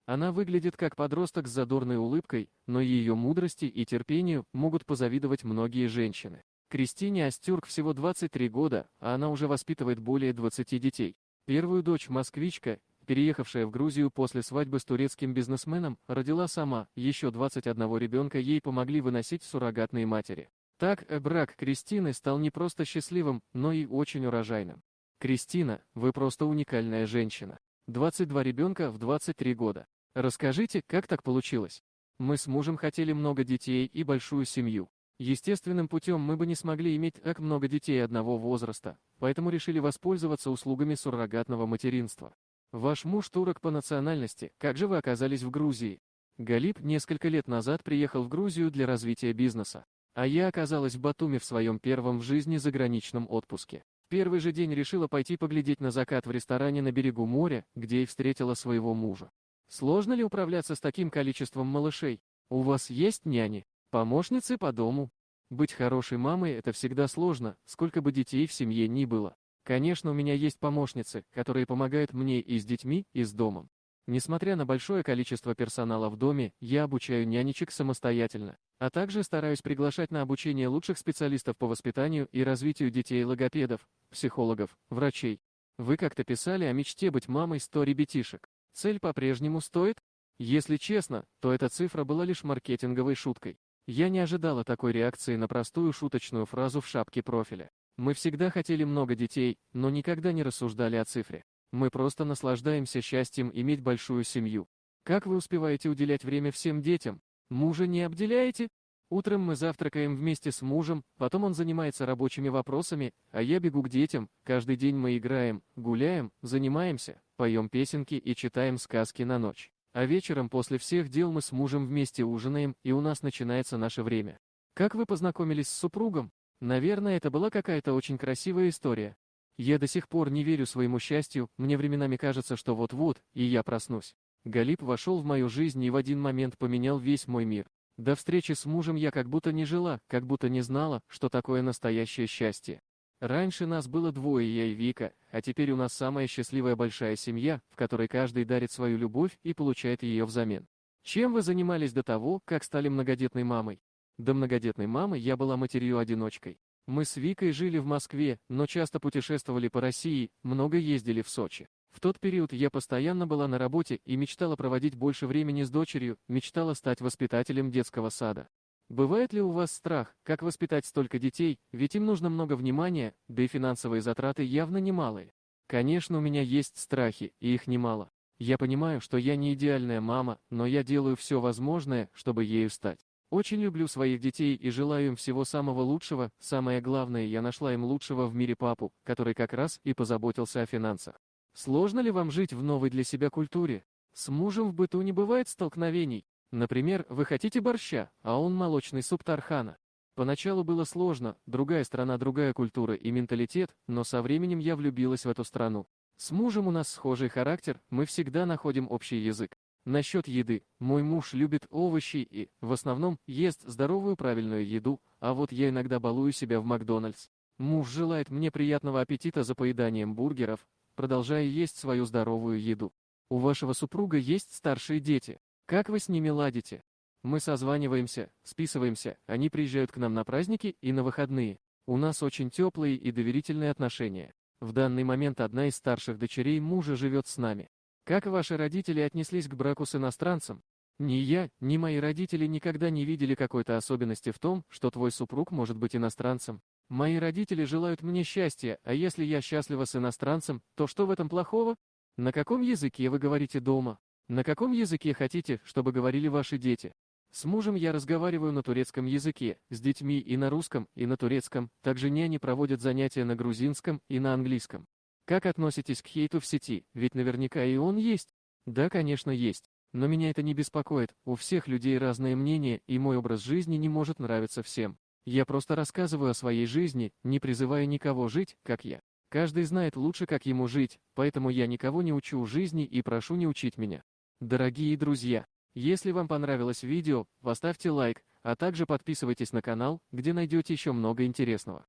Она выглядит как подросток с задорной улыбкой, но ее мудрости и терпению могут позавидовать многие женщины. Кристине Астюрк всего 23 года, а она уже воспитывает более 20 детей. Первую дочь, москвичка, переехавшая в Грузию после свадьбы с турецким бизнесменом, родила сама, еще 21 ребенка ей помогли выносить суррогатные матери. Так, брак Кристины стал не просто счастливым, но и очень урожайным. Кристина, вы просто уникальная женщина. 22 ребенка в 23 года. Расскажите, как так получилось? Мы с мужем хотели много детей и большую семью. Естественным путем мы бы не смогли иметь так много детей одного возраста, поэтому решили воспользоваться услугами суррогатного материнства. Ваш муж турок по национальности, как же вы оказались в Грузии? Галип несколько лет назад приехал в Грузию для развития бизнеса, а я оказалась в Батуми в своем первом в жизни заграничном отпуске. В первый же день решила пойти поглядеть на закат в ресторане на берегу моря, где и встретила своего мужа. Сложно ли управляться с таким количеством малышей? У вас есть няни? Помощницы по дому. Быть хорошей мамой – это всегда сложно, сколько бы детей в семье ни было. Конечно, у меня есть помощницы, которые помогают мне и с детьми, и с домом. Несмотря на большое количество персонала в доме, я обучаю нянечек самостоятельно, а также стараюсь приглашать на обучение лучших специалистов по воспитанию и развитию детей логопедов, психологов, врачей. Вы как-то писали о мечте быть мамой 100 ребятишек. Цель по-прежнему стоит? Если честно, то эта цифра была лишь маркетинговой шуткой. Я не ожидала такой реакции на простую шуточную фразу в шапке профиля. Мы всегда хотели много детей, но никогда не рассуждали о цифре. Мы просто наслаждаемся счастьем иметь большую семью. Как вы успеваете уделять время всем детям? Мужа не обделяете? Утром мы завтракаем вместе с мужем, потом он занимается рабочими вопросами, а я бегу к детям. Каждый день мы играем, гуляем, занимаемся, поем песенки и читаем сказки на ночь. А вечером после всех дел мы с мужем вместе ужинаем, и у нас начинается наше время. Как вы познакомились с супругом? Наверное, это была какая-то очень красивая история. Я до сих пор не верю своему счастью, мне временами кажется, что вот-вот, и я проснусь. Галип вошел в мою жизнь и в один момент поменял весь мой мир. До встречи с мужем я как будто не жила, как будто не знала, что такое настоящее счастье. Раньше нас было двое, я и Вика, а теперь у нас самая счастливая большая семья, в которой каждый дарит свою любовь и получает ее взамен. Чем вы занимались до того, как стали многодетной мамой? До многодетной мамы я была матерью-одиночкой. Мы с Викой жили в Москве, но часто путешествовали по России, много ездили в Сочи. В тот период я постоянно была на работе и мечтала проводить больше времени с дочерью, мечтала стать воспитателем детского сада. Бывает ли у вас страх, как воспитать столько детей, ведь им нужно много внимания, да и финансовые затраты явно немалые? Конечно, у меня есть страхи, и их немало. Я понимаю, что я не идеальная мама, но я делаю все возможное, чтобы ею стать. Очень люблю своих детей и желаю им всего самого лучшего, самое главное, я нашла им лучшего в мире папу, который как раз и позаботился о финансах. Сложно ли вам жить в новой для себя культуре? С мужем в быту не бывает столкновений. Например, вы хотите борща, а он молочный суп тархана. Поначалу было сложно, другая страна, другая культура и менталитет, но со временем я влюбилась в эту страну. С мужем у нас схожий характер, мы всегда находим общий язык. Насчет еды, мой муж любит овощи и, в основном, ест здоровую правильную еду, а вот я иногда балую себя в Макдональдс. Муж желает мне приятного аппетита за поеданием бургеров, продолжая есть свою здоровую еду. У вашего супруга есть старшие дети. Как вы с ними ладите? Мы созваниваемся, списываемся, они приезжают к нам на праздники и на выходные. У нас очень теплые и доверительные отношения. В данный момент одна из старших дочерей мужа живет с нами. Как ваши родители отнеслись к браку с иностранцем? Ни я, ни мои родители никогда не видели какой-то особенности в том, что твой супруг может быть иностранцем. Мои родители желают мне счастья, а если я счастлива с иностранцем, то что в этом плохого? На каком языке вы говорите дома? На каком языке хотите, чтобы говорили ваши дети? С мужем я разговариваю на турецком языке, с детьми и на русском, и на турецком, также няни проводят занятия на грузинском и на английском. Как относитесь к хейту в сети, ведь наверняка и он есть? Да, конечно, есть. Но меня это не беспокоит, у всех людей разное мнение, и мой образ жизни не может нравиться всем. Я просто рассказываю о своей жизни, не призывая никого жить, как я. Каждый знает лучше, как ему жить, поэтому я никого не учу жизни и прошу не учить меня. Дорогие друзья, если вам понравилось видео, поставьте лайк, а также подписывайтесь на канал, где найдете еще много интересного.